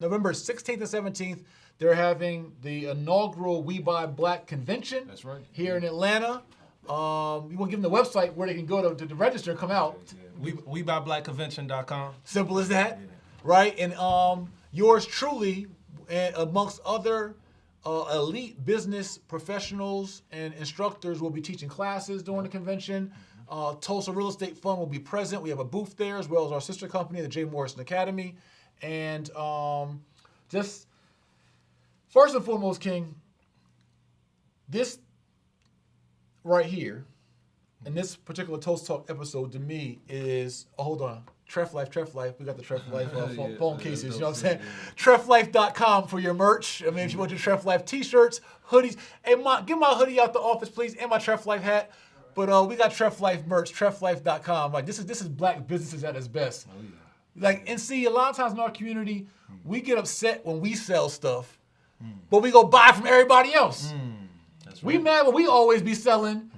November 16th and 17th, they're having the inaugural We Buy Black convention. That's right. Here in Atlanta. You want to give them the website where they can go to register and come out. WeBuyBlackConvention.com. Simple as that, right? And yours truly, and amongst other elite business professionals and instructors, will be teaching classes during the convention. Tulsa Real Estate Fund will be present. We have a booth there, as well as our sister company, the Jay-Morrison Academy. And just first and foremost, King, this right here, in this particular Toast Talk episode, to me is, hold on, Treff Life. We got the Treff Life phone cases, you know what I'm saying? Yeah. TreffLife.com for your merch. I mean, if you want your Treff Life t-shirts, hoodies. Hey, get my hoodie out the office, please, and my Treff Life hat. But we got Treff Life merch, TreffLife.com. Like, this is black businesses at its best. Oh, yeah. Like, and see, a lot of times in our community, we get upset when we sell stuff, but we go buy from everybody else. That's right. We mad when we always be selling.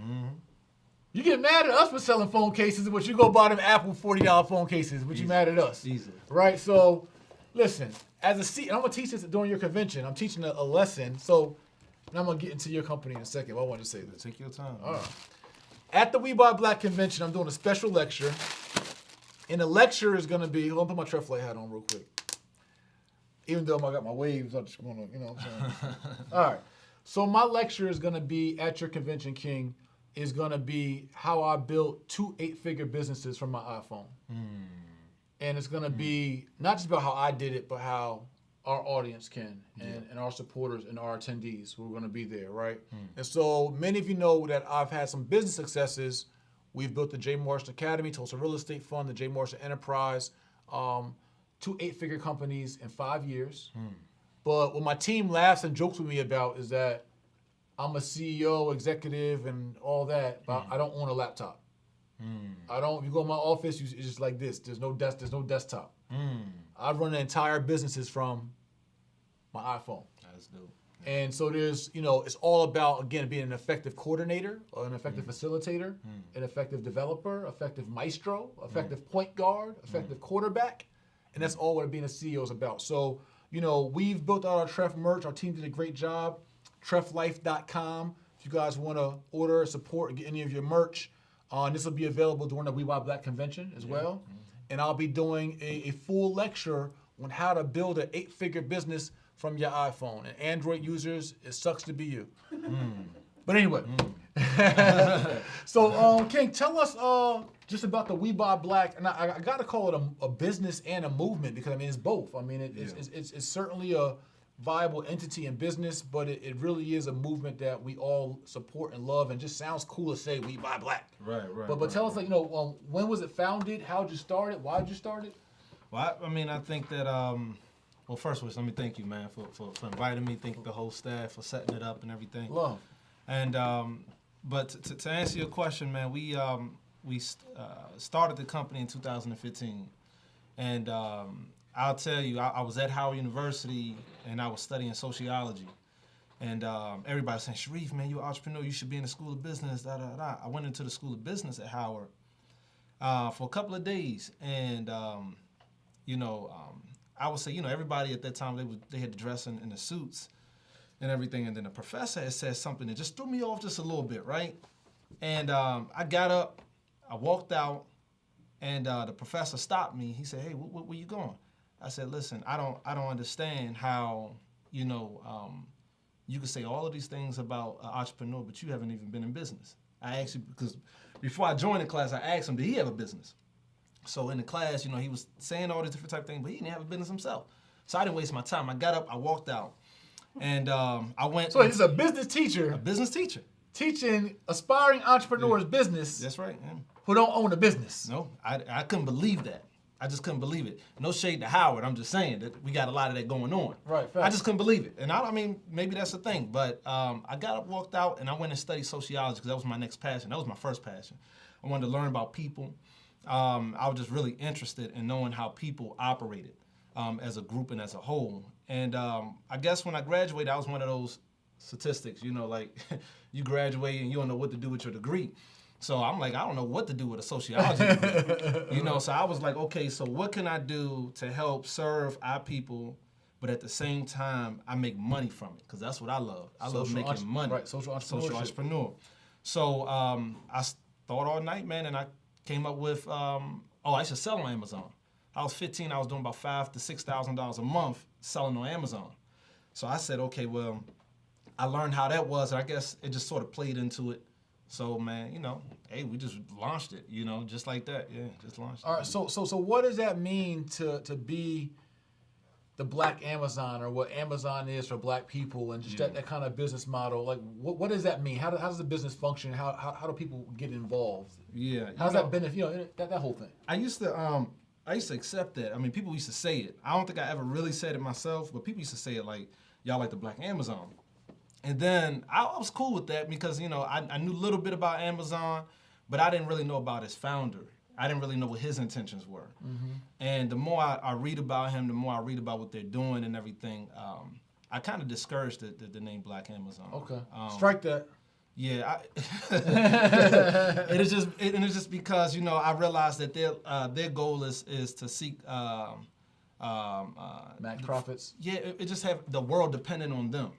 You get mad at us for selling phone cases, but you go buy them Apple $40 phone cases, but you mad at us. Easily. Right? So, listen, and I'm going to teach this during your convention. I'm teaching a lesson, so and I'm going to get into your company in a second. But I wanted to say this. Take your time. All right. At the We Buy Black convention, I'm doing a special lecture. And the lecture is going to be, hold on, put my Treff Light hat on real quick. Even though I got my waves, I just want to, you know what I'm saying? All right. So my lecture is going to be at your convention, King, is going to be how I built 2 8-figure businesses from my iPhone. And it's going to be not just about how I did it, but how our audience can and our supporters and our attendees who are going to be there, right? And so many of you know that I've had some business successes. We've built the Jay-Morrison Academy, Tulsa Real-Estate Fund, the Jay-Morrison Enterprise, 2 8-figure companies in 5 years. But what my team laughs and jokes with me about is that I'm a CEO, executive, and all that, but I don't own a laptop. If you go in my office, it's just like this. There's no desktop. I run the entire businesses from my iPhone. That's dope. And so there's, it's all about, again, being an effective coordinator, or an effective facilitator, an effective developer, effective maestro, effective point guard, effective quarterback. And that's all what being a CEO is about. So, we've built out our Treff merch. Our team did a great job. TreffLife.com. If you guys want to order, support, and get any of your merch, and this will be available during the We Buy Black convention as well. And I'll be doing a full lecture on how to build an 8-figure business from your iPhone. And Android users, it sucks to be you. But anyway. So, King, tell us just about the We Buy Black. And I got to call it a business and a movement because, it's both. It's certainly a viable entity in business, but it really is a movement that we all support and love, and just sounds cool to say We Buy Black. Right. But tell us, when was it founded? How did you start it? Why did you start it? Well, I think that, well, first of all, let me thank you, man, for inviting me. Thank the whole staff for setting it up and everything. Love. And, but to answer your question, man, we started the company in 2015, and I'll tell you, I was at Howard University and I was studying sociology, and everybody was saying, Sharif, man, you're an entrepreneur, you should be in the School of Business, I went into the School of Business at Howard for a couple of days, and I would say, everybody at that time, they had to dress in the suits and everything, and then the professor had said something that just threw me off just a little bit, right? And I got up, I walked out, and the professor stopped me. He said, hey, where you going? I said, listen, I don't understand how, you can say all of these things about an entrepreneur, but you haven't even been in business. I actually, because before I joined the class, I asked him, did he have a business? So in the class, he was saying all these different type of things, but he didn't have a business himself. So I didn't waste my time. I got up, I walked out, and I went. So he's a business teacher. A business teacher. Teaching aspiring entrepreneurs business. That's right. Yeah. Who don't own a business. No, I couldn't believe that. I just couldn't believe it. No shade to Howard. I'm just saying that we got a lot of that going on. Right. Fact. I just couldn't believe it. And I mean, maybe that's the thing. But I got up, walked out, and I went and studied sociology because that was my next passion. That was my first passion. I wanted to learn about people. I was just really interested in knowing how people operated as a group and as a whole. And I guess when I graduated, I was one of those statistics, like you graduate and you don't know what to do with your degree. So I'm like, I don't know what to do with a sociology degree. So I was like, okay, so what can I do to help serve our people but at the same time, I make money from it because that's what I love. I love making money. Right, social entrepreneur. So I thought all night, man, and I came up with, I should sell on Amazon. I was 15, I was doing about $5,000 to $6,000 a month selling on Amazon. So I said, okay, well, I learned how that was, and I guess it just sort of played into it. So, man, hey, we just launched it, just like that. Yeah, just launched it. All right, so what does that mean to be the Black Amazon, or what Amazon is for Black people, and just that kind of business model? Like, what does that mean? How does the business function? How do people get involved? Yeah. How's that benefit, that whole thing? I used to accept that. I mean, people used to say it. I don't think I ever really said it myself, but people used to say it like, y'all like the Black Amazon. And then I was cool with that because, I knew a little bit about Amazon, but I didn't really know about his founder. I didn't really know what his intentions were. Mm-hmm. And the more I read about him, the more I read about what they're doing and everything, I kind of discouraged the name Black Amazon. Okay. Strike that. Yeah, it's just because I realized that their goal is to seek max profits. Yeah, it just have the world dependent on them.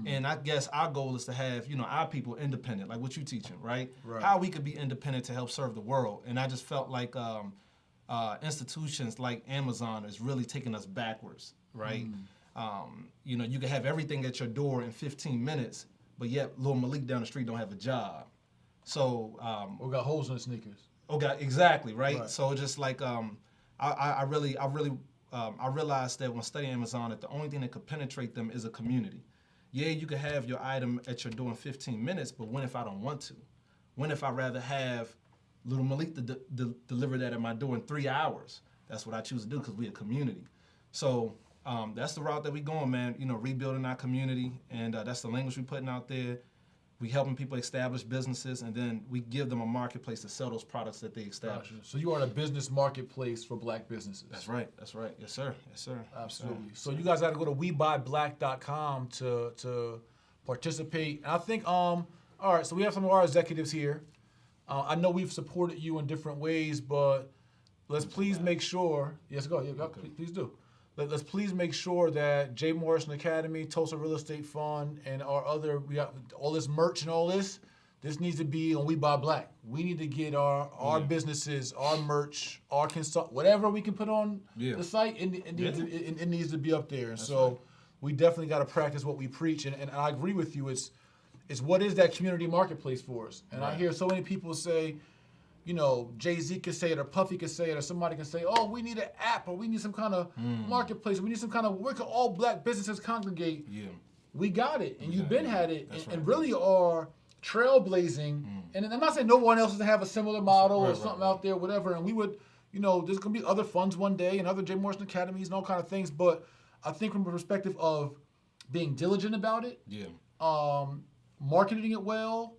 And I guess our goal is to have, our people independent, like what you teaching, right? How we could be independent to help serve the world. And I just felt like institutions like Amazon is really taking us backwards, right? You can have everything at your door in 15 minutes, but yet Lil Malik down the street don't have a job. So or got holes in the sneakers. Exactly, right? So just like I realized that when studying Amazon, that the only thing that could penetrate them is a community. Yeah, you could have your item at your door in 15 minutes, but when if I don't want to? When if I rather have Lil Malik deliver that at my door in 3 hours? That's what I choose to do because we're a community. So that's the route that we're going, man. Rebuilding our community, and that's the language we're putting out there. We helping people establish businesses, and then we give them a marketplace to sell those products that they establish. Gotcha. So you are a business marketplace for Black businesses. That's right. Yes, sir. Absolutely. So you guys got to go to WeBuyBlack.com to participate. And I think, all right, so we have some of our executives here. I know we've supported you in different ways, but let's please make sure. Yes, go. Yeah, please do. Let's please make sure that Jay Morrison Academy, Tulsa Real Estate Fund, and we got all this merch and all this. This needs to be on We Buy Black. We need to get our businesses, our merch, our whatever we can put on the site. It needs to be up there. And so we definitely got to practice what we preach. And I agree with you. It's what is that community marketplace for us? And I hear so many people say, Jay-Z could say it, or Puffy could say it, or somebody can say, oh, we need an app, or we need some kind of marketplace, we need some kind of, where can all Black businesses congregate? Yeah. We got it, and you've been had it, and really are trailblazing. And I'm not saying no one else doesn't have a similar model or something out there, whatever, and we would, there's going to be other funds one day, and other Jay Morrison Academies and all kind of things, but I think from the perspective of being diligent about it, marketing it well,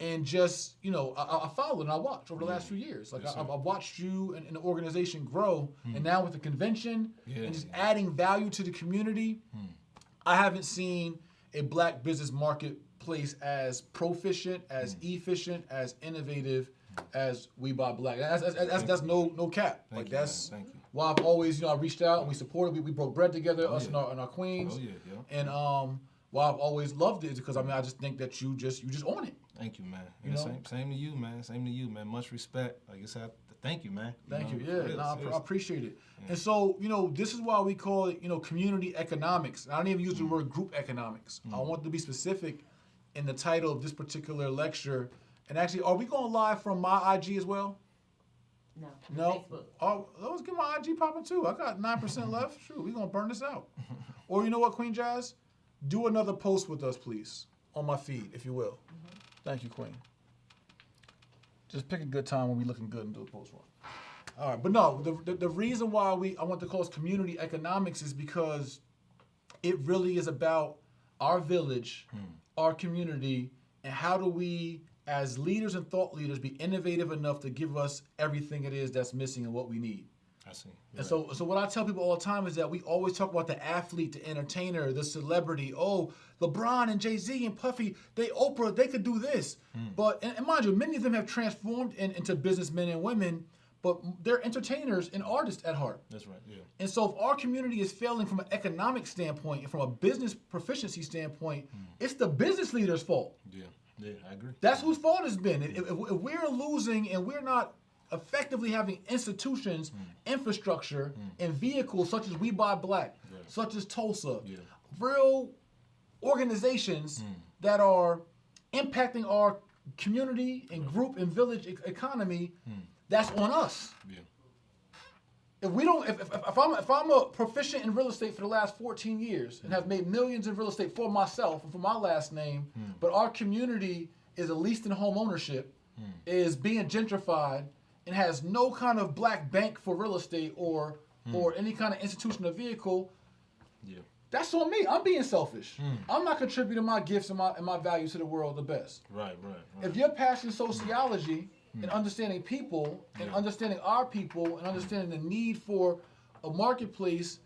and just, I followed and I watched over the last few years. Like, I watched you and the organization grow, and now with the convention and just adding value to the community, I haven't seen a Black business marketplace as proficient, as efficient, as innovative as We Buy Black. That's no cap. Thank you. Why I've always, I reached out and we supported. We broke bread together, us and our queens. And why I've always loved it is because I just think that you just own it. Thank you, man. Same to you, man. Same to you, man. Much respect. Like I said, thank you, man. Thank you. Yeah, I appreciate it. Yeah. And so, this is why we call it, community economics. I don't even use the word group economics. I want to be specific in the title of this particular lecture. And actually, are we going live from my IG as well? No. Facebook. Oh, let's get my IG popping too. I got 9% left. Sure, we're going to burn this out. Or you know what, Queen Jazz? Do another post with us, please, on my feed, if you will. Thank you, Queen. Just pick a good time when we're looking good and do a post one. All right, but no, the reason why I want to call this community economics is because it really is about our village, our community, and how do we, as leaders and thought leaders, be innovative enough to give us everything it is that's missing and what we need. I see. And so what I tell people all the time is that we always talk about the athlete, the entertainer, the celebrity. Oh, LeBron and Jay-Z and Puffy, Oprah, they could do this. But, and mind you, many of them have transformed into businessmen and women, but they're entertainers and artists at heart. That's right. Yeah. And so if our community is failing from an economic standpoint and from a business proficiency standpoint, it's the business leaders' fault. Yeah. Yeah. I agree. That's whose fault it's been. If we're losing and we're not effectively having institutions, infrastructure, and vehicles such as We Buy Black, such as Tulsa, real organizations that are impacting our community and group and village economy, that's on us. Yeah. If we don't, if I'm a proficient in real estate for the last 14 years and have made millions in real estate for myself and for my last name, but our community is at least in home ownership, is being gentrified, and has no kind of black bank for real estate or any kind of institution or vehicle, that's on me. I'm being selfish. I'm not contributing my gifts and my values to the world the best. Right. If you're passionate sociology and understanding people and understanding our people and understanding the need for a marketplace,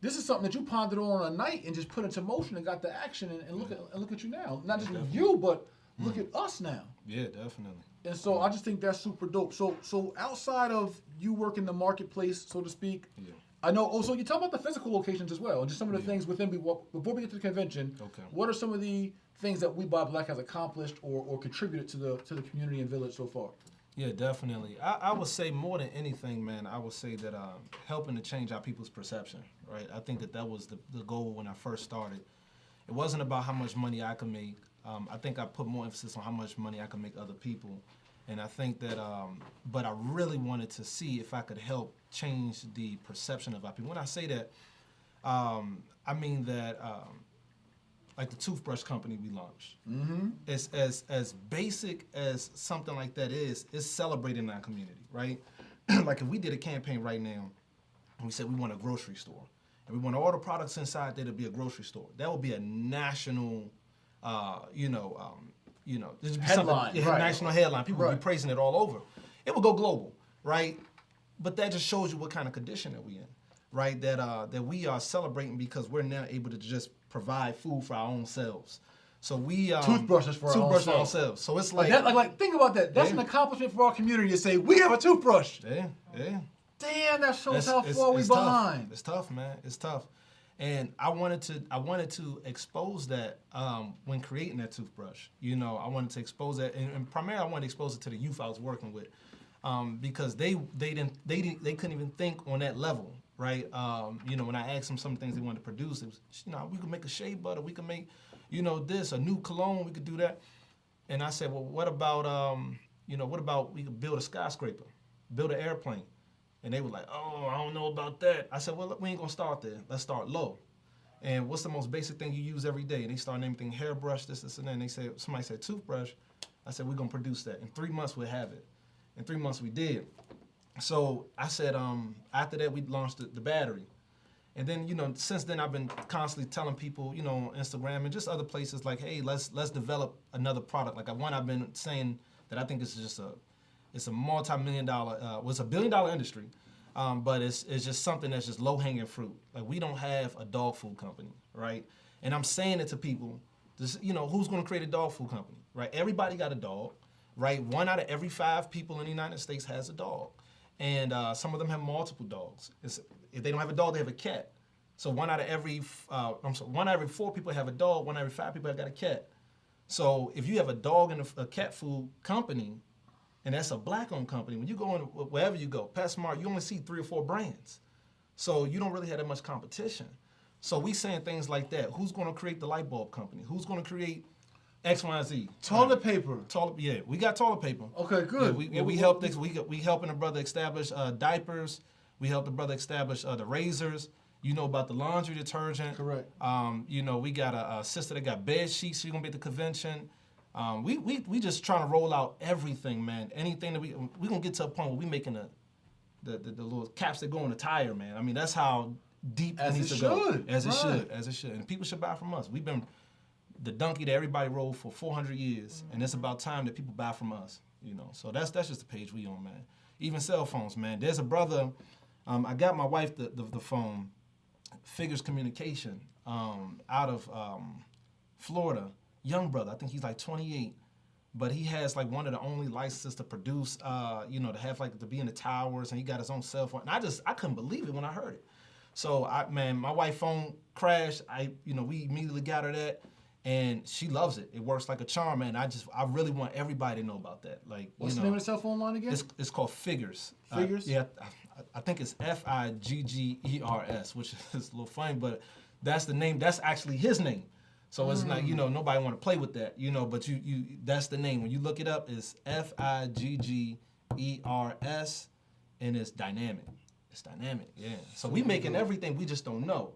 this is something that you pondered on a night and just put into motion and got the action and look at you now. Not just you, but look at us now. Yeah, definitely. And so I just think that's super dope. So outside of you working the marketplace, so to speak, I know. Also, you talk about the physical locations as well, and just some of the things within. Before we get to the convention, what are some of the things that We Buy Black has accomplished or contributed to the community and village so far? Yeah, definitely. I would say more than anything, man, I would say that helping to change our people's perception, right? I think that was the goal when I first started. It wasn't about how much money I could make. I think I put more emphasis on how much money I could make other people. And I think that, but I really wanted to see if I could help change the perception of our people. When I say that, I mean that, like the toothbrush company we launched. It's as basic as something like that is, it's celebrating our community, right? Like if we did a campaign right now, and we said we want a grocery store, and we want all the products inside there to be a grocery store, that would be a national, this would be Headline, something, national headline. People would be praising it all over. It would go global, right? But that just shows you what kind of condition that we in, right? That we are celebrating because we're now able to just provide food for our own selves. So we toothbrushes for our own selves. So it's like, think about that. That's an accomplishment for our community to say we have a toothbrush. Yeah. Damn, that shows how far we behind. It's tough, man. It's tough. And I wanted to expose that when creating that toothbrush. I wanted to expose that, and primarily I wanted to expose it to the youth I was working with, because they couldn't even think on that level, right? When I asked them some things they wanted to produce, it was, we could make a shea butter, we could make, this, a new cologne, we could do that. And I said, well, what about we could build a skyscraper, build an airplane? And they were like, oh, I don't know about that. I said, well, look, we ain't gonna start there. Let's start low. And what's the most basic thing you use every day? And they started naming things, hairbrush, this, and that. And somebody said toothbrush. I said, we're gonna produce that. In 3 months, we'll have it. In 3 months, we did. So I said, after that, we launched the battery. And then, since then, I've been constantly telling people, on Instagram and just other places, like, hey, let's develop another product. Like I've been saying that I think it's a multi-million dollar, it's a $1 billion industry, but it's just something that's just low-hanging fruit. Like we don't have a dog food company, right? And I'm saying it to people, who's going to create a dog food company, right? Everybody got a dog, right? 1 out of every 5 people in the United States has a dog, and some of them have multiple dogs. If they don't have a dog, they have a cat. So 1 out of every 4 people have a dog. 1 out of every 5 people have got a cat. So if you have a dog and a cat food company, and that's a black-owned company, when you go in, wherever you go, PetSmart, you only see 3 or 4 brands. So you don't really have that much competition. So we saying things like that. Who's going to create the light bulb company? Who's going to create X, Y, and Z? Toilet paper. We got toilet paper. Okay, good. We helped helping a brother establish diapers. We helped a brother establish the razors. About the laundry detergent. Correct. We got a sister that got bed sheets. She's going to be at the convention. We just trying to roll out everything, man. Anything that we gonna get to a point where we making the little caps that go on the tire, man. I mean, that's how deep it needs to go. As it should. And people should buy from us. We've been the donkey that everybody rode for 400 years, and it's about time that people buy from us. So that's just the page we on, man. Even cell phones, man. There's a brother. I got my wife the phone, Figures Communication, out of Florida. Young brother, I think he's like 28. but he has like one of the only licenses to produce, to have like to be in the towers, and he got his own cell phone. And I couldn't believe it when I heard it. So my wife's phone crashed. We immediately got her that, and she loves it. It works like a charm, man. I really want everybody to know about that. Like, what's the name of the cell phone line again? It's called Figures. Figures? Yeah, I think it's Figgers, which is a little funny, but that's the name. That's actually his name. So it's not, nobody want to play with that, but you that's the name. When you look it up, it's Figgers, and it's dynamic. It's dynamic, yeah. So we making everything, we just don't know.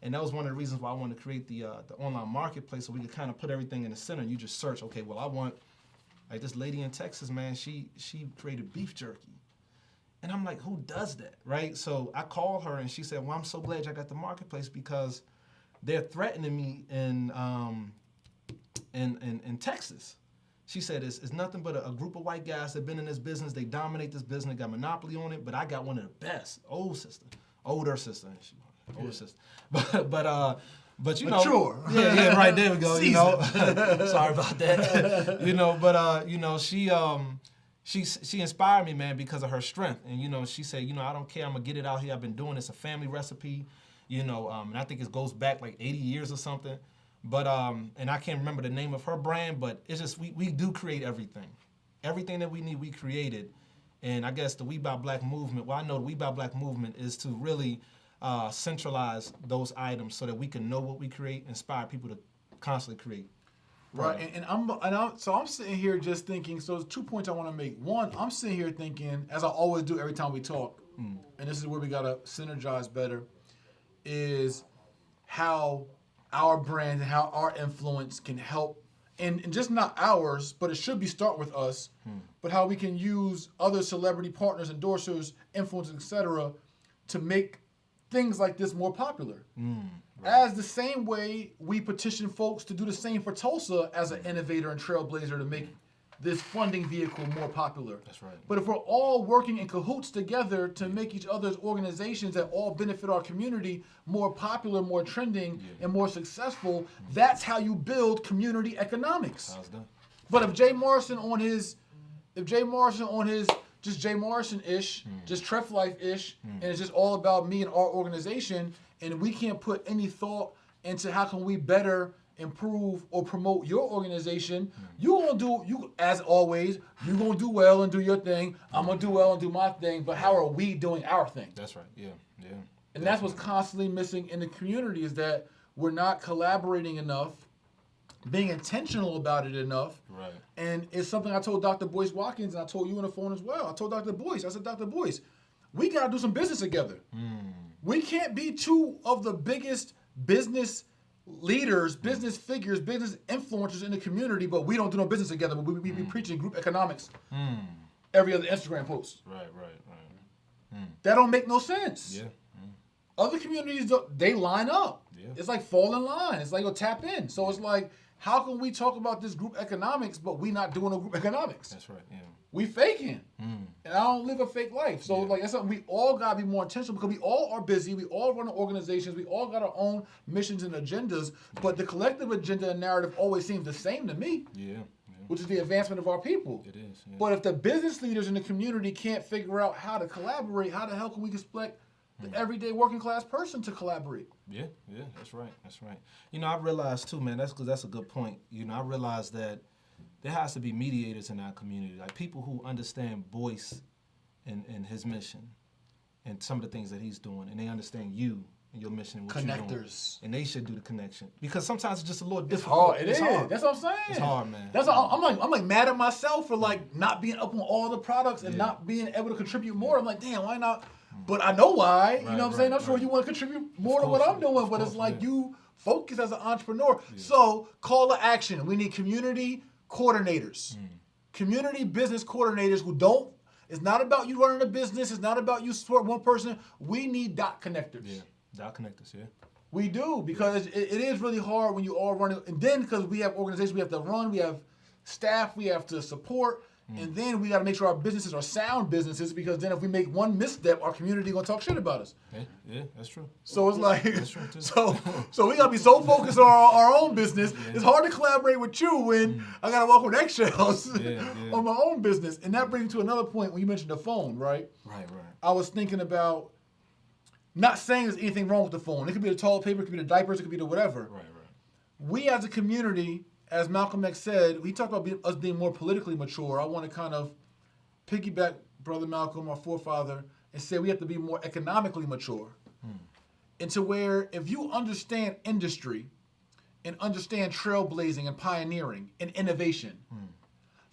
And that was one of the reasons why I wanted to create the online marketplace, so we could kind of put everything in the center. You just search, okay, well, I want, like this lady in Texas, man, she created beef jerky. And I'm like, who does that, right? So I called her and she said, well, I'm so glad I got the marketplace because they're threatening me in Texas. She said, it's nothing but a group of white guys that have been in this business. They dominate this business, got monopoly on it, but I got one of the best. Older sister. Older sister. But you mature. Know. Yeah, right, there we go, Sorry about that. She inspired me, man, because of her strength. And, she said, I don't care. I'm going to get it out here. I've been doing this, a family recipe, and I think it goes back like 80 years or something. But, and I can't remember the name of her brand, but it's just, we do create everything. Everything that we need, we created. And I guess the We Buy Black movement, well, I know the We Buy Black movement is to really centralize those items so that we can know what we create, inspire people to constantly create. Right, and I'm sitting here just thinking. So there's 2 points I want to make. One, I'm sitting here thinking, as I always do every time we talk, and this is where we gotta synergize better, is how our brand and how our influence can help, and just not ours, but it should be start with us, but how we can use other celebrity partners, endorsers, influencers, etc., to make things like this more popular. As the same way we petition folks to do the same for Tulsa as an innovator and trailblazer to make this funding vehicle more popular. That's right. But if we're all working in cahoots together to make each other's organizations that all benefit our community more popular, more trending, and more successful, that's how you build community economics. But if Jay Morrison on his just Jay Morrison-ish, just Treff Life-ish, and it's just all about me and our organization, and we can't put any thought into how can we better improve or promote your organization, as always, you're gonna do well and do your thing, I'm gonna do well and do my thing, but how are we doing our thing? That's right, yeah. And that's what's constantly missing in the community, is that we're not collaborating enough, being intentional about it enough. Right. And it's something I told Dr. Boyce Watkins, and I told you on the phone as well. I told Dr. Boyce, Dr. Boyce, we got to do some business together. We can't be two of the biggest business leaders, business figures, business influencers in the community, but we don't do no business together. But we be preaching group economics every other Instagram post. Right. That don't make no sense. Yeah. Other communities, they line up. Yeah. It's like fall in line. It's like, tap in. So it's like, how can we talk about this group economics, but we not doing no group economics? That's right, yeah. We faking. And I don't live a fake life. So that's something we all got to be more intentional, because we all are busy. We all run organizations. We all got our own missions and agendas. But the collective agenda and narrative always seems the same to me. Yeah. Which is the advancement of our people. It is. Yeah. But if the business leaders in the community can't figure out how to collaborate, how the hell can we expect the everyday working class person to collaborate? Yeah, that's right. I realized too, man, that's a good point. I realized that there has to be mediators in our community, like people who understand Boyce and his mission and some of the things that he's doing, and they understand you and your mission and what you're doing. Connectors. And they should do the connection. Because sometimes it's just a little difficult. It's hard. That's what I'm saying. It's hard, man. That's all, I'm like mad at myself for like not being up on all the products and not being able to contribute more. I'm like, damn, why not? But I know why. You know what I'm saying? I'm sure you want to contribute more to what I'm doing, but it's like you focus as an entrepreneur. So call to action. We need community coordinators. Community business coordinators who don't, it's not about you running a business. It's not about you support one person. We need dot connectors. Yeah, dot connectors, yeah. We do, because it is really hard when you all run it. And then because we have organizations we have to run, we have staff we have to support. And then we got to make sure our businesses are sound businesses, because then if we make one misstep, our community gonna talk shit about us. Yeah, that's true. So it's like, That's true too. so we gotta be so focused on our own business. It's hard to collaborate with you when I gotta walk on eggshells on my own business. And that brings me to another point when you mentioned the phone, right? Right. I was thinking about, not saying there's anything wrong with the phone. It could be the toilet paper, it could be the diapers, it could be the whatever. Right. We as a community, as Malcolm X said, we talked about us being more politically mature. I want to kind of piggyback Brother Malcolm, our forefather, and say we have to be more economically mature. Into where if you understand industry and understand trailblazing and pioneering and innovation,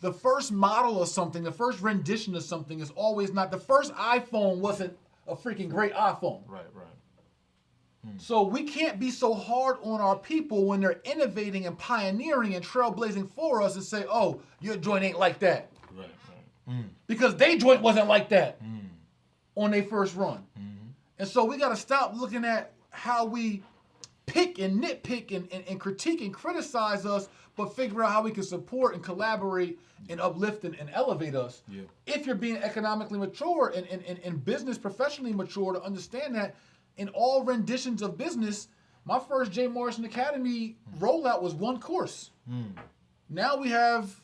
the first model of something, the first rendition of something is always not, the first iPhone wasn't a freaking great iPhone. Right. So we can't be so hard on our people when they're innovating and pioneering and trailblazing for us and say, oh, your joint ain't like that. Right. Because they joint wasn't like that on their first run. And so we got to stop looking at how we pick and nitpick and critique and criticize us, but figure out how we can support and collaborate and uplift and elevate us. Yeah. If you're being economically mature and business professionally mature, to understand that in all renditions of business, my first Jay Morrison Academy rollout was one course. Now we have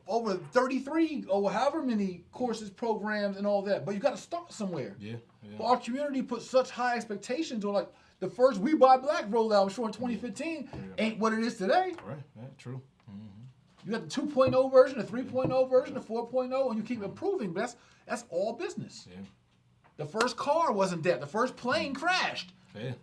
over 33 or however many courses, programs, and all that. But you got to start somewhere. Yeah. But our community put such high expectations on, like, the first We Buy Black rollout, I'm sure in 2015, ain't what it is today. Right. True. You got the 2.0 version, the 3.0 version, the 4.0, and you keep improving. But that's all business. Yeah. The first car wasn't that. The first plane crashed. Yeah.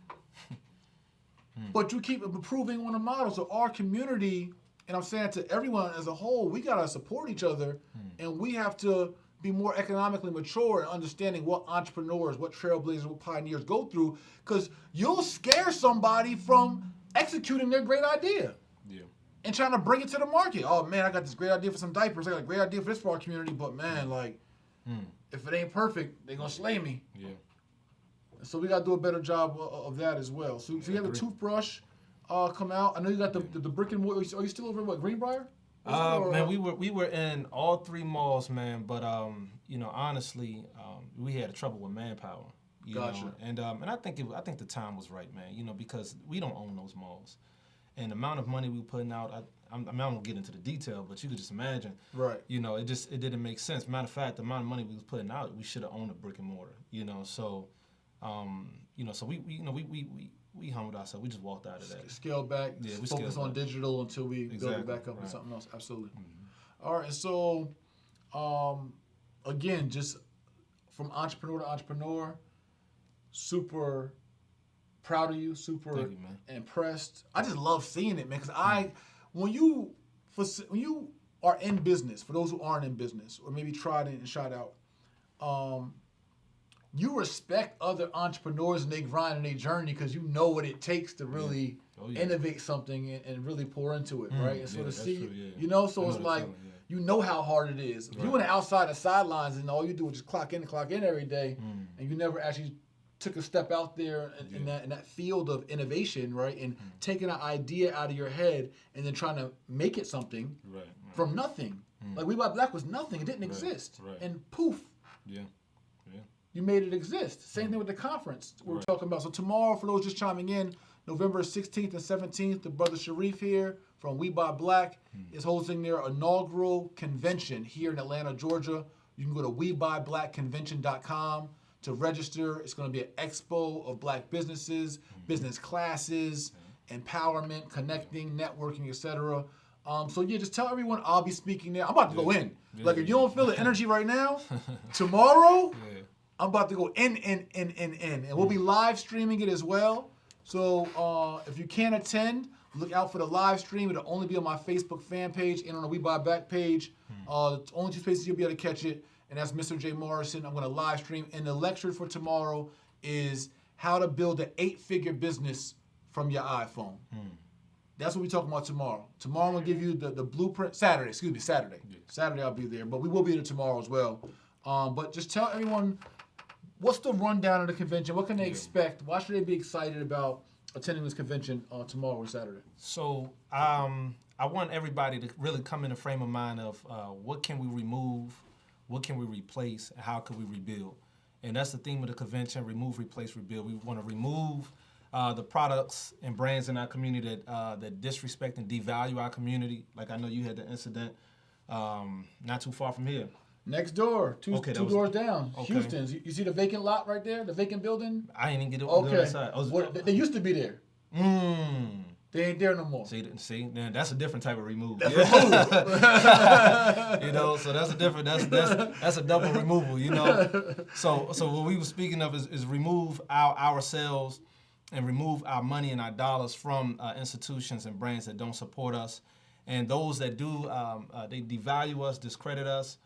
But you keep improving on the model. So our community, and I'm saying to everyone as a whole, we got to support each other, and we have to be more economically mature in understanding what entrepreneurs, what trailblazers, what pioneers go through, because you'll scare somebody from executing their great idea. Yeah. And trying to bring it to the market. Oh man, I got this great idea for some diapers. I got a great idea for this for our community, but man, like, if it ain't perfect, they're gonna slay me. Yeah. So we gotta do a better job of that as well. So you have the toothbrush come out. I know you got the brick and mortar. Are you still over at Greenbrier? Man, we were in all three malls, man. But honestly, we had trouble with manpower. You know? And I think the time was right, man. Because we don't own those malls, and the amount of money we were putting out. I won't get into the detail, but you could just imagine. Right. It didn't make sense. Matter of fact, the amount of money we was putting out, we should have owned a brick and mortar. So we humbled ourselves. We just walked out of that. Scale back. Yeah, we focus on digital until we build it back up with something else. Absolutely. All right. And so, again, just from entrepreneur to entrepreneur, super proud of you. Super Thank you, man. impressed. I just love seeing it, man. Because when you are in business, for those who aren't in business or maybe tried it and shot out, you respect other entrepreneurs and they grind and they journey because you know what it takes to really innovate something and really pour into it, right? And so to see, so it's like, you know how hard it is. If you went outside the sidelines and all you do is just clock in every day, and you never actually took a step out there in that field of innovation, right? And taking an idea out of your head and then trying to make it something from nothing. Like We Buy Black was nothing. It didn't exist. And poof. Yeah. You made it exist. Same thing with the conference we're talking about. So tomorrow, for those just chiming in, November 16th and 17th, the brother Sharif here from We Buy Black is hosting their inaugural convention here in Atlanta, Georgia. You can go to WeBuyBlackConvention.com to register. It's going to be an expo of black businesses, business classes, empowerment, connecting, networking, etc. Just tell everyone I'll be speaking there. I'm about to go in. Like, if you don't feel the energy right now, tomorrow, I'm about to go in. And we'll be live streaming it as well. So if you can't attend, look out for the live stream. It'll only be on my Facebook fan page and on the We Buy Back page. The only two spaces you'll be able to catch it, and that's Mr. Jay Morrison. I'm going to live stream. And the lecture for tomorrow is how to build an 8-figure business from your iPhone. That's what we're talking about tomorrow. Tomorrow I'm going to give you the blueprint. Saturday. Saturday I'll be there, but we will be there tomorrow as well. But just tell everyone, what's the rundown of the convention? What can they expect? Why should they be excited about attending this convention tomorrow or Saturday? So I want everybody to really come in a frame of mind of what can we remove, what can we replace, and how can we rebuild. And that's the theme of the convention: remove, replace, rebuild. We want to remove the products and brands in our community that disrespect and devalue our community. Like I know you had the incident not too far from here. Next door, two doors down. Okay. Houston's. You see the vacant lot right there, the vacant building? I ain't even get Okay. the side. They used to be there. They ain't there no more. See, then that's a different type of remove. That's You know, so that's a different. That's a double removal. You know, so what we were speaking of is remove ourselves and remove our money and our dollars from institutions and brands that don't support us, and those that do, they devalue us, discredit us.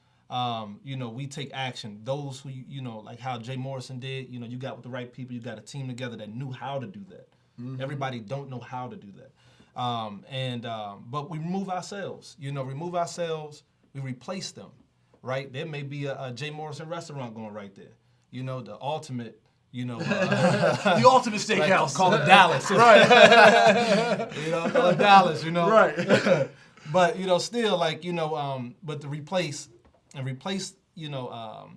You know, we take action. Those who, you know, like how Jay Morrison did, you know, you got with the right people, you got a team together that knew how to do that. Mm-hmm. Everybody don't know how to do that. But we remove ourselves, you know, we replace them, right? There may be a Jay Morrison restaurant going right there. You know, the ultimate, you know. The ultimate steakhouse. Like, call it Dallas. Right. You know, call it Dallas, you know. Right. But, you know, still, like, you know, but to replace, you know,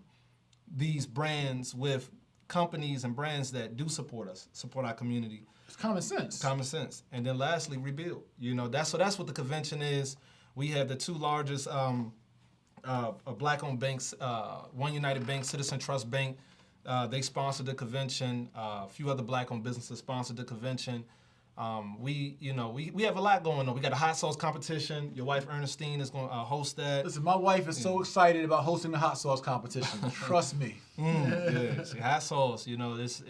these brands with companies and brands that do support us, support our community. It's common sense. Common sense. And then lastly, rebuild. You know, that's what the convention is. We have the two largest black-owned banks, One United Bank, Citizen Trust Bank. They sponsored the convention. A few other black-owned businesses sponsored the convention. We have a lot going on. We got a hot sauce competition. Your wife Ernestine is going to host that. Listen, my wife is so excited about hosting the hot sauce competition. Trust me. Yeah. See, hot sauce, you know, this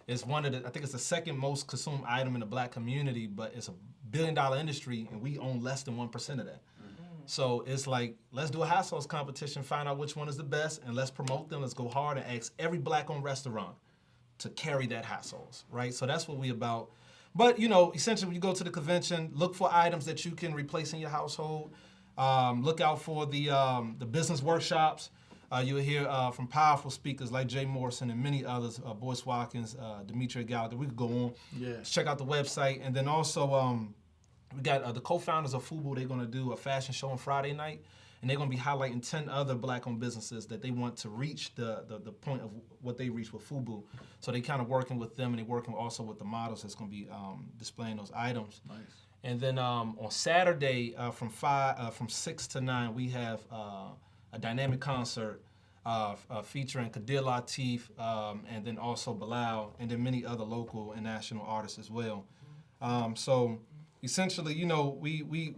is one of the, I think it's the second most consumed item in the black community, but it's $1 billion industry, and we own less than 1% of that. So it's like, let's do a hot sauce competition, find out which one is the best, and let's promote them. Let's go hard and ask every black-owned restaurant to carry that hot sauce, right? So that's what we about. But, you know, essentially when you go to the convention, look for items that you can replace in your household. Look out for the business workshops. You'll hear from powerful speakers like Jay Morrison and many others, Boyce Watkins, Demetria Gallagher. We could go on. Yeah. Check out the website. And then also we got the co-founders of FUBU. They're going to do a fashion show on Friday night. And they're going to be highlighting 10 other black-owned businesses that they want to reach the point of what they reach with FUBU. So they kind of working with them, and they're working also with the models that's going to be displaying those items. Nice. And then on Saturday from 6 to 9, we have a dynamic concert featuring Kadir Latif, and then also Bilal, and then many other local and national artists as well. So essentially, you know, we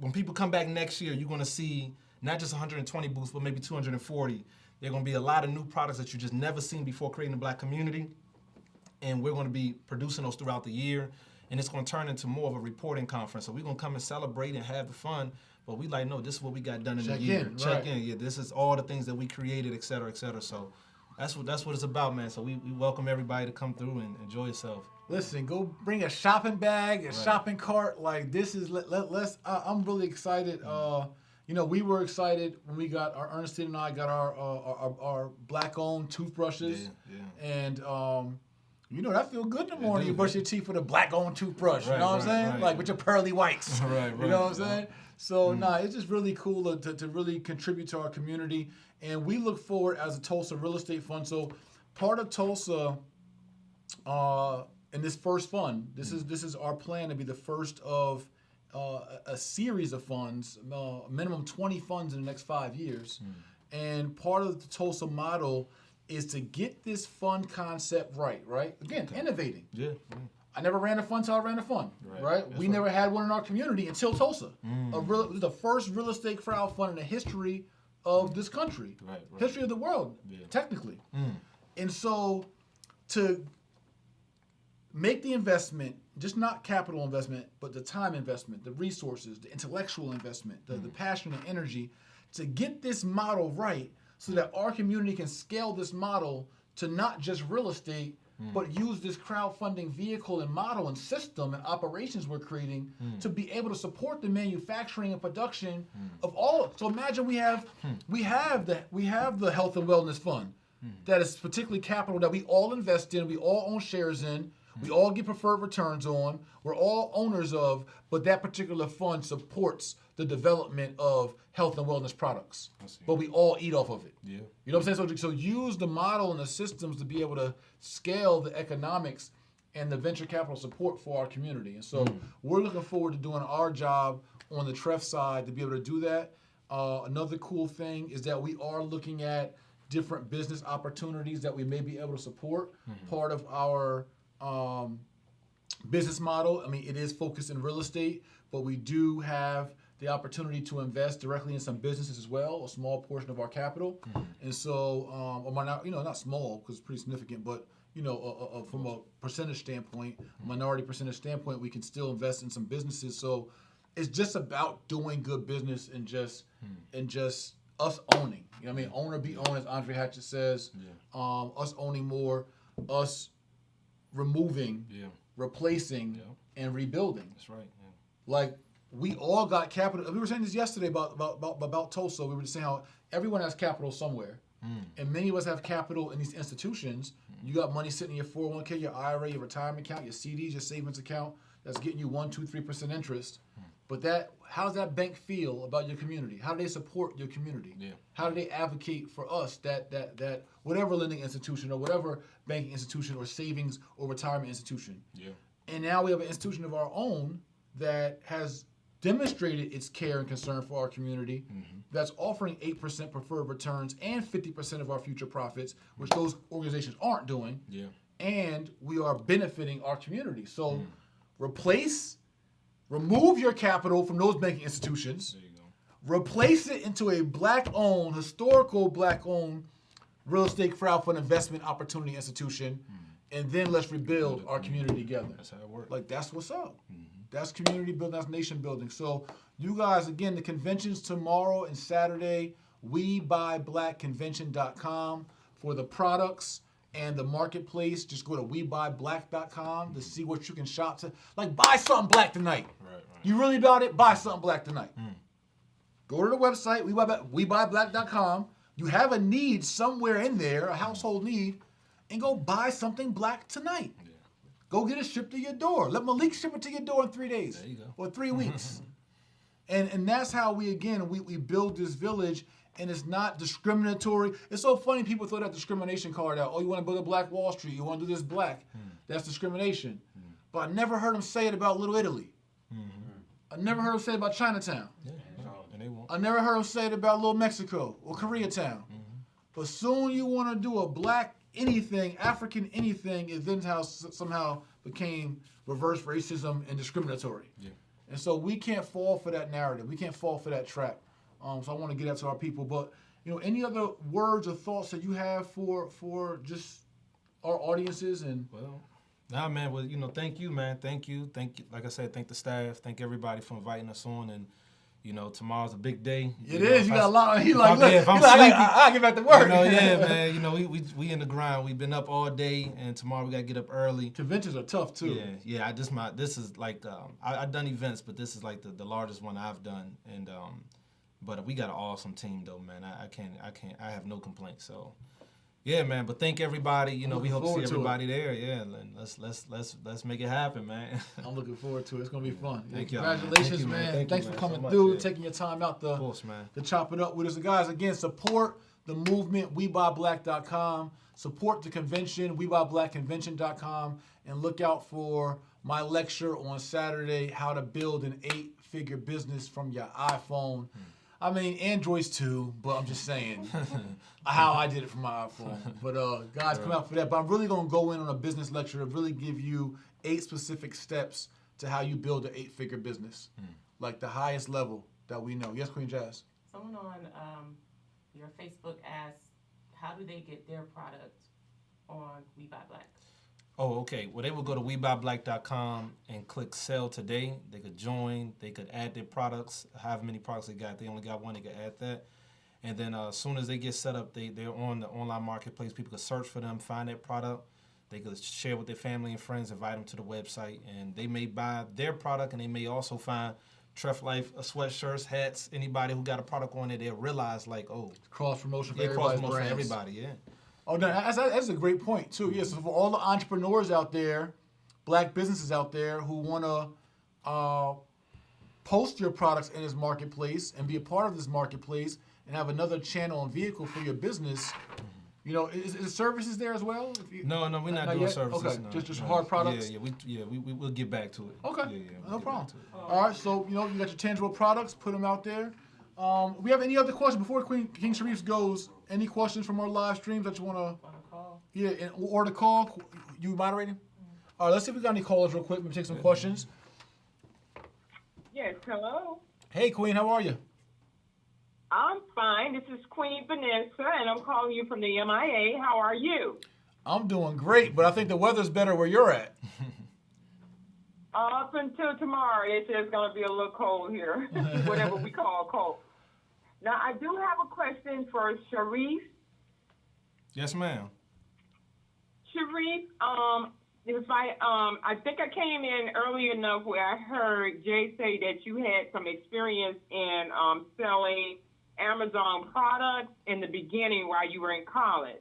when people come back next year, you're going to see not just 120 booths, but maybe 240. There are going to be a lot of new products that you just never seen before creating the black community. And we're going to be producing those throughout the year. And it's going to turn into more of a reporting conference. So we're going to come and celebrate and have the fun. But we like, no, this is what we got done in the year. Check in. Yeah, this is all the things that we created, et cetera, et cetera. So that's what it's about, man. So we welcome everybody to come through and enjoy yourself. Listen, go bring a shopping bag, a shopping cart. Like, this is, I'm really excited. You know, we were excited when we got Ernestine and I got our black-owned toothbrushes. Yeah. And, you know, that feel good in the morning. You brush your teeth with a black-owned toothbrush. You know what I'm saying? Like, with your pearly whites. You know what I'm saying? So, it's just really cool to really contribute to our community. And we look forward as a Tulsa Real Estate Fund. So, part of Tulsa, in this first fund, this is our plan to be the first of a series of funds, minimum 20 funds in the next 5 years. And part of the Tulsa model is to get this fund concept right? Again, innovating. Yeah. I never ran a fund until I ran a fund, right? We never had one in our community until Tulsa. The first real estate crowdfund in the history of this country, history of the world, technically. And so to make the investment, just not capital investment, but the time investment, the resources, the intellectual investment, the passion and energy, to get this model right so that our community can scale this model to not just real estate, but use this crowdfunding vehicle and model and system and operations we're creating to be able to support the manufacturing and production of all. So imagine we have the health and wellness fund that is particularly capital that we all invest in, we all own shares in. We all get preferred returns on. We're all owners of, but that particular fund supports the development of health and wellness products. But we all eat off of it. Yeah. You know what I'm saying? So use the model and the systems to be able to scale the economics and the venture capital support for our community. And so we're looking forward to doing our job on the TREF side to be able to do that. Another cool thing is that we are looking at different business opportunities that we may be able to support. Part of our business model, I mean, it is focused in real estate, but we do have the opportunity to invest directly in some businesses as well, a small portion of our capital. And so, not small because it's pretty significant, but from a percentage standpoint, minority percentage standpoint, we can still invest in some businesses. So it's just about doing good business and just us owning. You know what I mean? Owner be owned, as Andre Hatchett says. Us owning more, us removing, replacing, and rebuilding. That's right. Yeah. Like, we all got capital. We were saying this yesterday about Tulsa. We were just saying how everyone has capital somewhere. And many of us have capital in these institutions. You got money sitting in your 401k, your IRA, your retirement account, your CDs, your savings account that's getting you 1%, 2%, 3% interest. But how does that bank feel about your community? How do they support your community? How do they advocate for us that whatever lending institution or whatever banking institution or savings or retirement institution? And now we have an institution of our own that has demonstrated its care and concern for our community, that's offering 8% preferred returns and 50% of our future profits, which those organizations aren't doing. And we are benefiting our community. So remove your capital from those banking institutions, replace it into a black-owned, historical black-owned real estate crowdfund investment opportunity institution, and then let's rebuild our community together. That's how it works. Like, that's what's up. That's community building, that's nation building. So you guys, again, the convention's tomorrow and Saturday, WeBuyBlackConvention.com for the products and the marketplace. Just go to WeBuyBlack.com to see what you can shop to. Like, buy something black tonight. Right. You really about it? Buy something black tonight. Go to the website, WeBuyBlack.com. You have a need somewhere in there, a household need, and go buy something black tonight. Go get it shipped to your door. Let Malik ship it to your door in 3 days. There you go. Or 3 weeks. And that's how we build this village, and it's not discriminatory. It's so funny people throw that discrimination card out. Oh, you want to build a black Wall Street. You want to do this black. That's discrimination. But I never heard them say it about Little Italy. I never heard them say it about Chinatown. And they won't. I never heard them say it about Little Mexico or Koreatown. But soon you want to do a black anything, African anything, it then somehow became reverse racism and discriminatory. And so we can't fall for that narrative. We can't fall for that trap. So I want to get that to our people. But any other words or thoughts that you have for just our audiences and? Well, nah, man. Well, thank you, man. Thank you. Like I said, thank the staff. Thank everybody for inviting us on. And tomorrow's a big day. It is. You got a lot. He like, look, if I'm sleepy, I'll get back to work. Man. We in the grind. We've been up all day, and tomorrow we got to get up early. Conventions are tough too. Yeah. This is like I've done events, but this is like the largest one I've done, and but we got an awesome team though, man. I have no complaints. So. Yeah, man. But thank everybody. We hope to see everybody there. Yeah, and let's make it happen, man. I'm looking forward to it. It's gonna be fun. Thank you. Congratulations, man. Thanks for coming through, taking your time out to chop it up with us. And guys, again, support the movement. WeBuyBlack.com. Support the convention. WeBuyBlackConvention.com. And look out for my lecture on Saturday, how to build an 8-figure business from your iPhone. I mean, Androids too, but I'm just saying how I did it from my iPhone. But guys, come out for that. But I'm really going to go in on a business lecture to really give you 8 specific steps to how you build an 8-figure business, like the highest level that we know. Yes, Queen Jazz? Someone on your Facebook asked, how do they get their product on We Buy Black? Oh, okay. Well, they would go to WeBuyBlack.com and click Sell Today. They could join. They could add their products, however many products they got. If they only got one, they could add that. And then as soon as they get set up, they're on the online marketplace. People could search for them, find that product. They could share with their family and friends, invite them to the website. And they may buy their product, and they may also find Tref Life sweatshirts, hats. Anybody who got a product on there, they'll realize, like, oh. Cross-promotion for everybody's everybody's brands. For everybody, yeah. Oh, no, that's a great point, too. Yes, so for all the entrepreneurs out there black businesses out there who want to post your products in this marketplace and be a part of this marketplace and have another channel and vehicle for your business. You know, is services there as well? No, we're not doing yet? services. Okay, no, just no. hard products. We'll get back to it. Okay, we'll no get problem. back to it. All right, so you got your tangible products, put them out there. We have any other questions before King Sharif goes? Any questions from our live streams that you want to? On a call. Yeah, or the call. You moderating? All right, let's see if we got any callers real quick. We'll take some questions. Yes, hello. Hey, Queen, how are you? I'm fine. This is Queen Vanessa, and I'm calling you from the MIA. How are you? I'm doing great, but I think the weather's better where you're at. Up until tomorrow, they say it's going to be a little cold here, whatever we call cold. Now, I do have a question for Sharif. Yes, ma'am. Sharif, I think I came in early enough where I heard Jay say that you had some experience in selling Amazon products in the beginning while you were in college.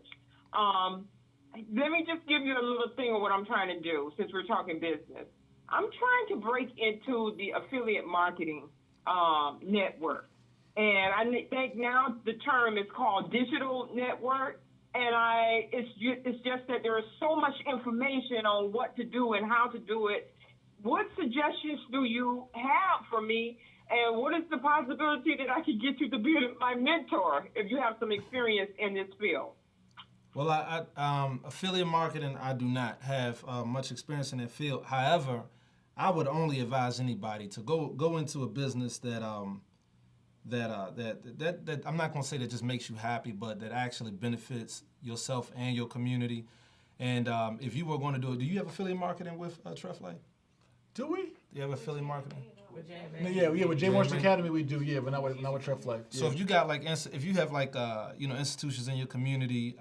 Let me just give you a little thing of what I'm trying to do since we're talking business. I'm trying to break into the affiliate marketing network. And I think now the term is called digital network. And it's just that there is so much information on what to do and how to do it. What suggestions do you have for me? And what is the possibility that I could get you to be my mentor if you have some experience in this field? Well, affiliate marketing, I do not have much experience in that field. However, I would only advise anybody to go into a business that I'm not going to say that just makes you happy, but that actually benefits yourself and your community. And if you were going to do it, do you have affiliate marketing with Treflay? Do we? Do you have affiliate marketing? Yeah, with Jay-Morrison Academy we do, yeah, but not with Treflay. Yeah. So if you got if you have institutions in your community,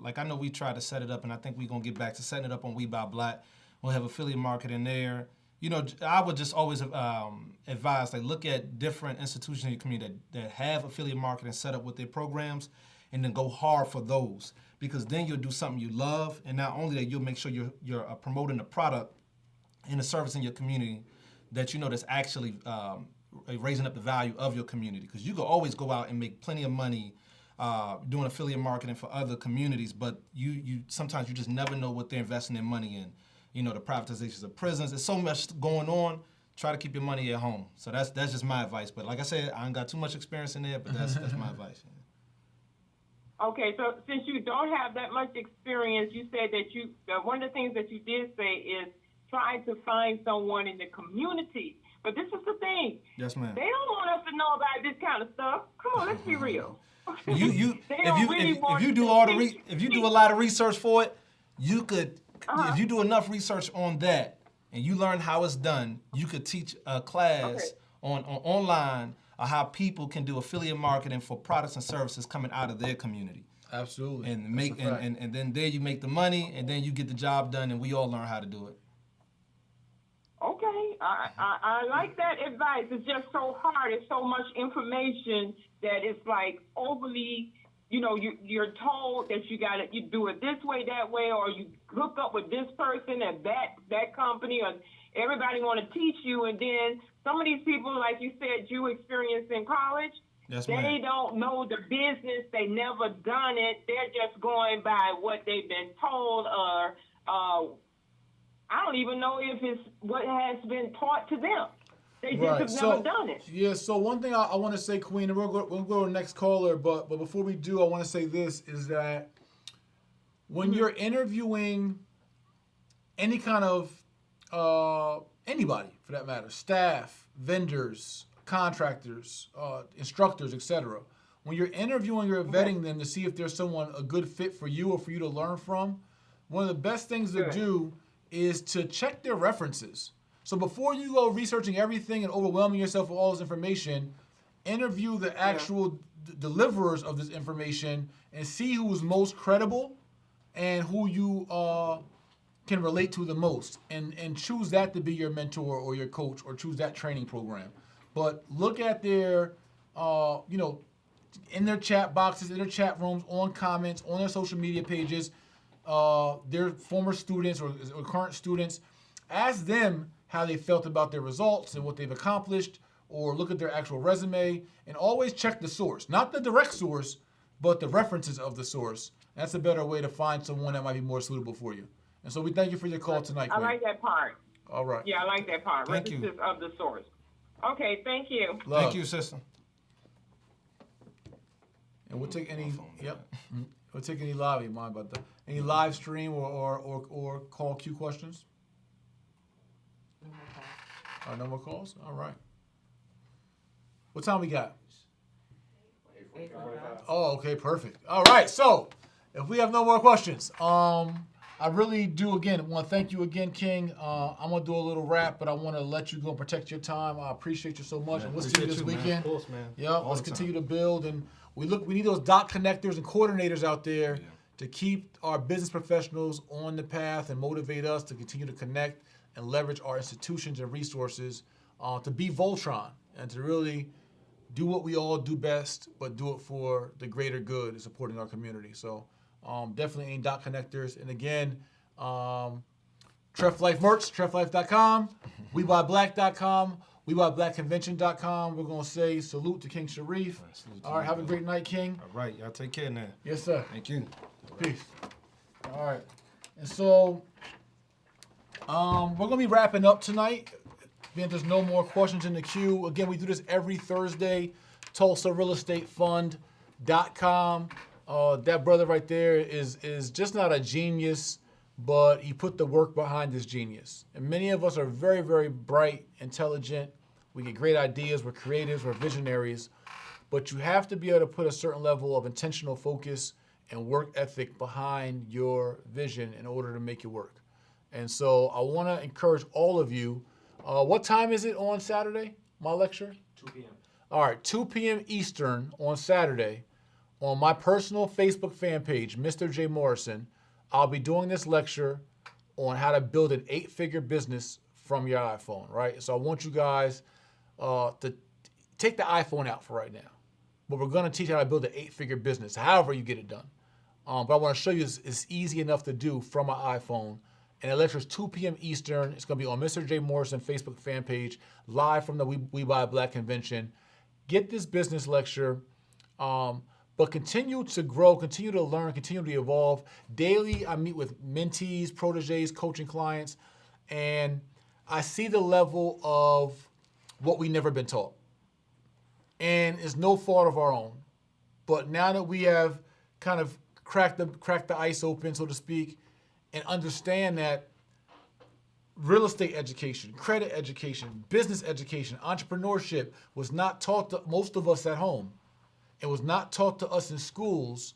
like I know we tried to set it up, and I think we're gonna get back to setting it up on We Buy Black. We'll have affiliate marketing there. I would just always advise, look at different institutions in your community that have affiliate marketing set up with their programs, and then go hard for those, because then you'll do something you love, and not only that, you'll make sure you're promoting the product and the service in your community that that's actually raising up the value of your community. Because you can always go out and make plenty of money doing affiliate marketing for other communities, but you sometimes you just never know what they're investing their money in. The privatizations of prisons. There's so much going on. Try to keep your money at home. So that's just my advice. But like I said, I ain't got too much experience in there, but that's my advice. Okay, so since you don't have that much experience, you said that one of the things that you did say is try to find someone in the community. But this is the thing. Yes, ma'am. They don't want us to know about this kind of stuff. Come on, let's be real. If you do a lot of research for it, you could. If you do enough research on that and you learn how it's done, you could teach a class on online of how people can do affiliate marketing for products and services coming out of their community. Absolutely. And and then there you make the money, and then you get the job done, and we all learn how to do it. Okay, I like that advice. It's just so hard. It's so much information that it's like overly. You're told that you do it this way, that way, or you hook up with this person and that company, or everybody want to teach you, and then some of these people, like you said, you experienced in college, they don't know the business, they never done it, they're just going by what they've been told, or I don't even know if it's what has been taught to them. They just have never done it. Yeah, so one thing I want to say, Queen, and we'll go to the next caller, but before we do, I want to say this, is that when you're interviewing any kind of, anybody for that matter, staff, vendors, contractors, instructors, etc., when you're interviewing, you're vetting them to see if there's someone a good fit for you or for you to learn from, one of the best things to do is to check their references. So before you go researching everything and overwhelming yourself with all this information, interview the actual deliverers of this information and see who's most credible and who you can relate to the most, and choose that to be your mentor or your coach, or choose that training program. But look at their, in their chat boxes, in their chat rooms, on comments, on their social media pages, their former students or current students. ask them how they felt about their results and what they've accomplished, or look at their actual resume, and always check the source. Not the direct source, but the references of the source. That's a better way to find someone that might be more suitable for you. And so we thank you for your call tonight, I Queen. like that part. All right. Yeah, I like that part. Thank you. References of the source. Okay, thank you. Love. Thank you, sister. And we'll take any, we'll take any live, mind about that. Any live stream or call queue questions? No more calls? All right. What time we got? 8:45. Oh, okay, perfect. All right, so if we have no more questions, I really do, again, want to thank you again, King. I'm going to do a little rap, but I want to let you go and protect your time. I appreciate you so much. And we'll see you this weekend. Man. Of course, man. Yeah, All let's the time. continue to build. And we need those dot connectors and coordinators out there to keep our business professionals on the path and motivate us to continue to connect and leverage our institutions and resources to be Voltron and to really do what we all do best, but do it for the greater good and supporting our community. So definitely any dot connectors. And again, Treff Life merch, trefflife.com, WeBuyBlack.com, WeBuyBlackConvention.com. We're going to say salute to King Sharif. All right, have a great night, King. All right, y'all take care now. Yes, sir. Thank you. Peace. All right. And so we're going to be wrapping up tonight. Being there's no more questions in the queue. Again, we do this every Thursday. tulsa-real-estate-fund.com. That brother right there is just not a genius, but he put the work behind his genius. And many of us are very, very bright, intelligent. We get great ideas. We're creatives. We're visionaries. But you have to be able to put a certain level of intentional focus and work ethic behind your vision in order to make it work. And so I want to encourage all of you. What time is it on Saturday, my lecture? 2 p.m. All right, 2 p.m. Eastern on Saturday on my personal Facebook fan page, Mr. J. Morrison. I'll be doing this lecture on how to build an 8-figure business from your iPhone, right? So I want you guys to take the iPhone out for right now. But we're going to teach you how to build an 8-figure business, however you get it done. But I want to show you it's easy enough to do from my iPhone. And the lecture is 2 p.m. Eastern. It's going to be on Mr. J. Morrison Facebook fan page, live from the We Buy Black convention. Get this business lecture, but continue to grow, continue to learn, continue to evolve. Daily, I meet with mentees, proteges, coaching clients, and I see the level of what we never been taught. And it's no fault of our own. But now that we have kind of cracked the ice open, so to speak, and understand that real estate education, credit education, business education, entrepreneurship was not taught to most of us at home. It was not taught to us in schools.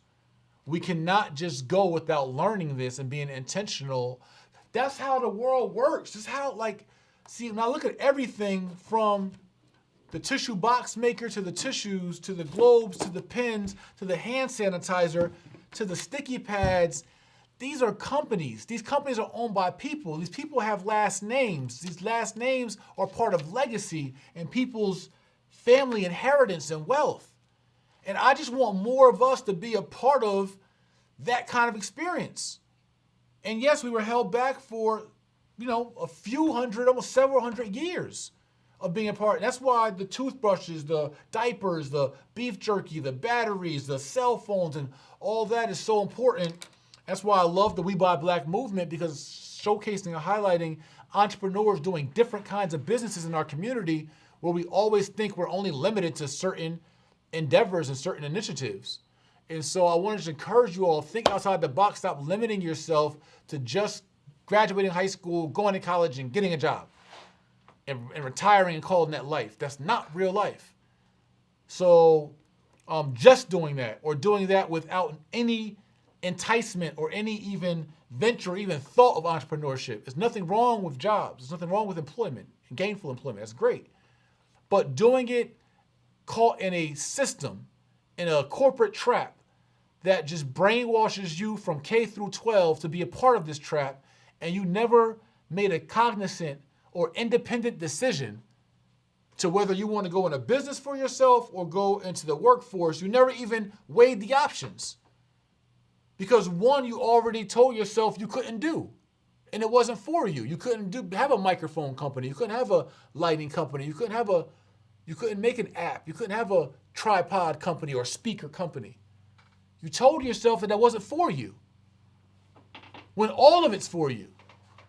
We cannot just go without learning this and being intentional. That's how the world works. That's how, see, now look at everything from the tissue box maker to the tissues, to the globes, to the pens, to the hand sanitizer, to the sticky pads. These are companies. These companies are owned by people. These people have last names. These last names are part of legacy and people's family inheritance and wealth. And I just want more of us to be a part of that kind of experience. And yes, we were held back for, a few hundred, almost several hundred years of being a part. And that's why the toothbrushes, the diapers, the beef jerky, the batteries, the cell phones, and all that is so important. That's why I love the We Buy Black movement, because it's showcasing and highlighting entrepreneurs doing different kinds of businesses in our community, where we always think we're only limited to certain endeavors and certain initiatives. And so I wanted to encourage you all, think outside the box, stop limiting yourself to just graduating high school, going to college, and getting a job, and retiring and calling that life. That's not real life. So just doing that, or doing that without any enticement or any even venture or even thought of entrepreneurship. There's nothing wrong with jobs. There's nothing wrong with employment and gainful employment. That's great. But doing it caught in a system, in a corporate trap that just brainwashes you from K through 12 to be a part of this trap, and you never made a cognizant or independent decision to whether you want to go into business for yourself or go into the workforce. You never even weighed the options. Because one, you already told yourself you couldn't do. and it wasn't for you. You couldn't have a microphone company. You couldn't have a lighting company. You couldn't make an app. You couldn't have a tripod company or speaker company. You told yourself that wasn't for you. When all of it's for you.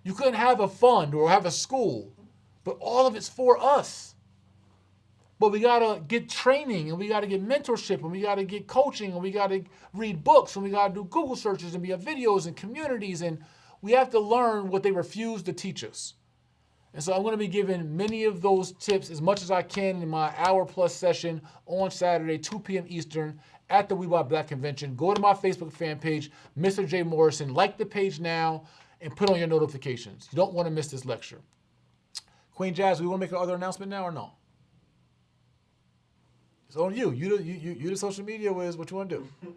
You couldn't have a fund or have a school, but all of it's for us. But we gotta get training, and we gotta get mentorship, and we gotta get coaching, and we gotta read books, and we gotta do Google searches, and be on videos and communities, and we have to learn what they refuse to teach us. And so I'm gonna be giving many of those tips as much as I can in my hour-plus session on Saturday, 2 p.m. Eastern, at the We Buy Black Convention. Go to my Facebook fan page, Mr. J. Morrison, like the page now, and put on your notifications. You don't wanna miss this lecture. Queen Jazz, we wanna make another announcement now or no? It's on you. You the social media whiz. What you want to do?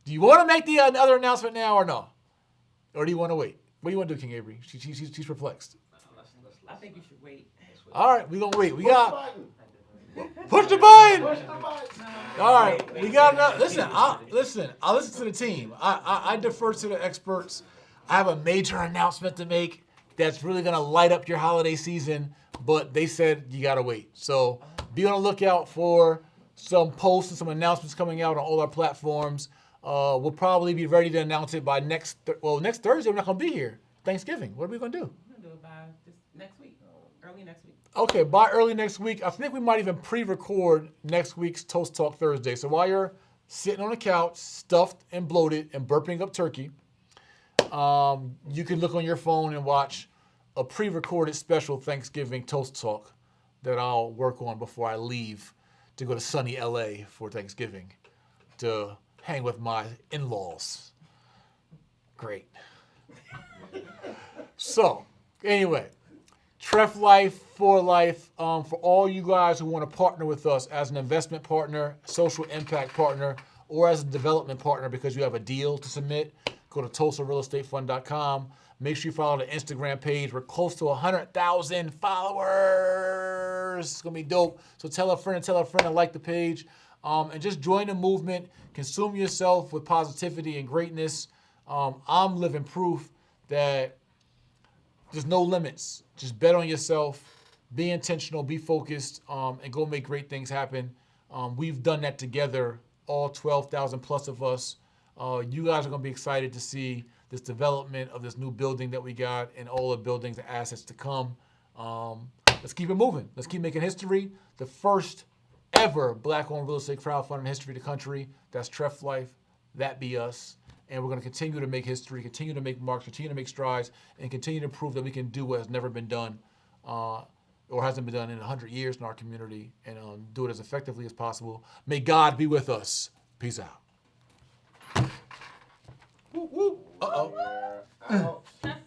Do you want to make the other announcement now or no? Or do you want to wait? What do you want to do, King Avery? She's perplexed. I think you should wait. All right, we're going to wait. We got... Push the button! All right, we got enough. Listen, I listen to the team. I defer to the experts. I have a major announcement to make that's really going to light up your holiday season, but they said you got to wait. So be on the lookout for some posts and some announcements coming out on all our platforms. We'll probably be ready to announce it by next Thursday. We're not going to be here. Thanksgiving. What are we going to do? We're going to do it by this next week, early next week. Okay, by early next week. I think we might even pre-record next week's Toast Talk Thursday. So while you're sitting on the couch, stuffed and bloated and burping up turkey, you can look on your phone and watch a pre-recorded special Thanksgiving Toast Talk that I'll work on before I leave to go to sunny LA for Thanksgiving to hang with my in-laws. Great. So, anyway, Tref Life for Life, for all you guys who want to partner with us as an investment partner, social impact partner, or as a development partner because you have a deal to submit, go to tulsa-real-estate-fund.com. Make sure you follow the Instagram page. We're close to 100,000 followers. It's going to be dope. So tell a friend and like the page. And just join the movement. Consume yourself with positivity and greatness. I'm living proof that there's no limits. Just bet on yourself. Be intentional. Be focused. And go make great things happen. We've done that together, all 12,000 plus of us. You guys are going to be excited to see this development of this new building that we got and all the buildings and assets to come. Let's keep it moving. Let's keep making history. The first ever Black-owned real estate crowdfunding in history of the country. That's Tref Life. That be us. And we're going to continue to make history, continue to make marks, continue to make strides, and continue to prove that we can do what has never been done or hasn't been done in 100 years in our community and do it as effectively as possible. May God be with us. Peace out. Woo, woo. Uh-oh. That's